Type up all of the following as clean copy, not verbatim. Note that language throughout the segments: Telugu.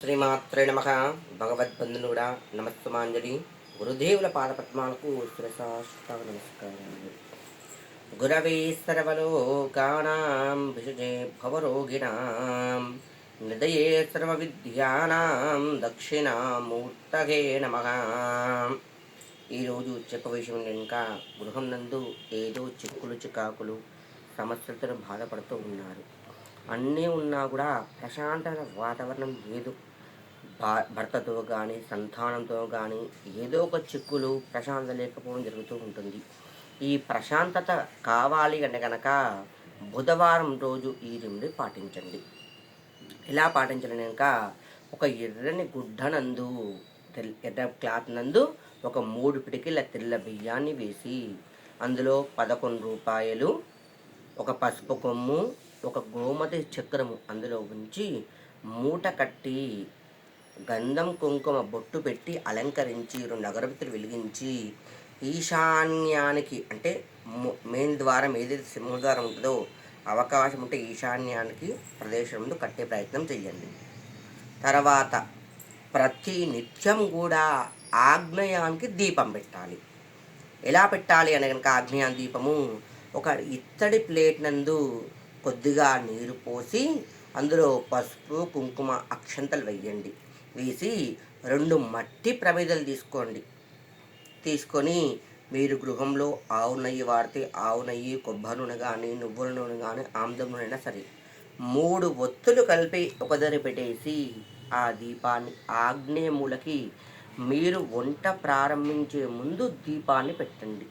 శ్రీమాత్రే నమః. భగవద్బంధునుడా నమస్సుమాంజలి. గురుదేవుల పాదపద్మాలకు శిరసాష్టాంగ నమస్కారాలు. గురవే సర్వలోకానాం విషజే భవరోగిణాం నిదయే సర్వవిద్యానాం దక్షిణామూర్తగే నమః. ఈరోజు చెప్ప విషయం ఇంకా గృహం నందు ఏదో చిక్కులు చికాకులు సమస్యలతో బాధపడుతూ ఉన్నారు. అన్నీ ఉన్నా కూడా ప్రశాంతమైన వాతావరణం లేదు. భర్తతో కానీ సంతానంతో కానీ ఏదో ఒక చిక్కులు ప్రశాంతత లేకపోవడం జరుగుతూ ఉంటుంది. ఈ ప్రశాంతత కావాలి అంటే కనుక బుధవారం రోజు ఈ రెమెడీ పాటించండి. ఎలా పాటించండి కనుక ఒక ఎర్రని గుడ్డ నందు ఎర్ర క్లాత్ నందు ఒక 3 పిడికిల తెల్ల బియ్యాన్ని వేసి అందులో 11 రూపాయలు, ఒక పసుపు కొమ్ము, ఒక గోమతి చక్రము అందులో ఉంచి మూట కట్టి గంధం కుంకుమ బొట్టు పెట్టి అలంకరించి 2 అగరబత్తులు వెలిగించి ఈశాన్యానికి అంటే మెయిన్ ద్వారం ఏదైతే సింహద్వారం ఉంటుందో అవకాశం ఉంటే ఈశాన్యానికి ప్రదేశంలో కట్టే ప్రయత్నం చేయండి. తర్వాత ప్రతి నిత్యం కూడా ఆగ్నేయానికి దీపం పెట్టాలి. ఎలా పెట్టాలి అని కనుక ఆగ్నేయ దీపము ఒక ఇత్తడి ప్లేట్ నందు కొద్దిగా నీరు పోసి అందులో పసుపు కుంకుమ అక్షంతలు వేయండి. వేసి 2 మట్టి ప్రమిదలు తీసుకొని మీరు గృహంలో ఆవు నెయ్యి వాడితే ఆవు నెయ్యి, కొబ్బరి నూనె కానీ నువ్వుల నూనె కానీ ఆముదం నూనె అయినా సరే 3 ఒత్తులు కలిపి ఒకదరి పెట్టేసి ఆ దీపాన్ని ఆగ్నేయ మూలకి మీరు వంట ప్రారంభించే ముందు దీపాన్ని పెట్టండి.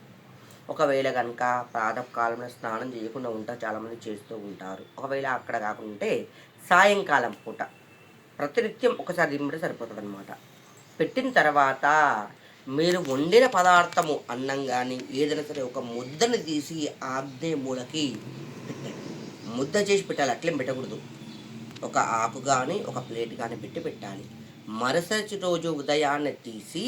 ఒకవేళ కనుక ప్రాతకాలంలో స్నానం చేయకుండా ఉంటారు, చాలామంది చేస్తూ ఉంటారు. ఒకవేళ అక్కడ కాకుంటే సాయంకాలం పూట ప్రతినిత్యం ఒకసారి దింపితే సరిపోతుంది అనమాట. పెట్టిన తర్వాత మీరు వండిన పదార్థము అన్నం కానీ ఏదైనా సరే ఒక ముద్దని తీసి ఆగ్నేయ మూలకి పెట్టండి. ముద్ద చేసి పెట్టాలి, అట్లేం పెట్టకూడదు. ఒక ఆకు కానీ ఒక ప్లేట్ కానీ పెట్టాలి. మరుసటి రోజు ఉదయాన్నే తీసి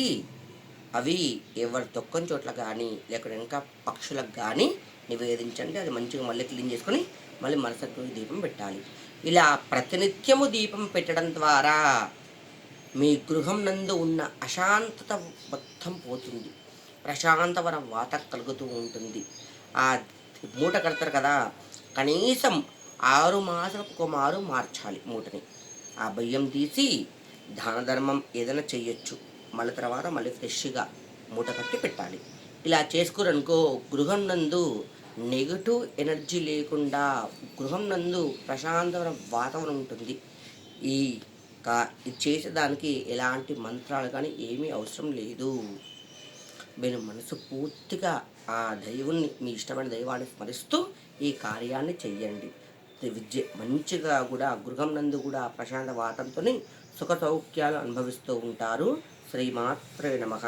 అవి ఎవరి తొక్కని చోట్ల కానీ లేకపోతే ఇంకా పక్షులకు కానీ నివేదించండి. అది మంచిగా మళ్ళీ క్లీన్ చేసుకొని మళ్ళీ మరుసటి రోజు దీపం పెట్టాలి. ఇలా ప్రతినిత్యము దీపం పెట్టడం ద్వారా మీ గృహం నందు ఉన్న అశాంతత మొత్తం పోతుంది. ప్రశాంతమైన వాత కలుగుతూ ఉంటుంది. ఆ మూట కడతారు కదా, కనీసం 6 మాసాలకు ఒక మారు మార్చాలి మూటని. ఆ బియ్యం తీసి దాన ధర్మం ఏదైనా చెయ్యొచ్చు. మళ్ళీ తర్వాత మళ్ళీ ఫ్రెష్గా మూట కట్టి పెట్టాలి. ఇలా చేసుకురనుకో గృహం నందు నెగటివ్ ఎనర్జీ లేకుండా గృహం నందు ప్రశాంతమైన వాతావరణం ఉంటుంది. ఇది చేసేదానికి ఎలాంటి మంత్రాలు కానీ ఏమీ అవసరం లేదు. మీరు మనసు పూర్తిగా ఆ దైవుని, మీ ఇష్టమైన దైవాన్ని స్మరిస్తూ ఈ కార్యాన్ని చెయ్యండి. విద్య మంచిగా కూడా గృహం నందు కూడా ప్రశాంత వాతంతో సుఖ సౌఖ్యాలు అనుభవిస్తూ ఉంటారు. శ్రీమాత్రే నమః.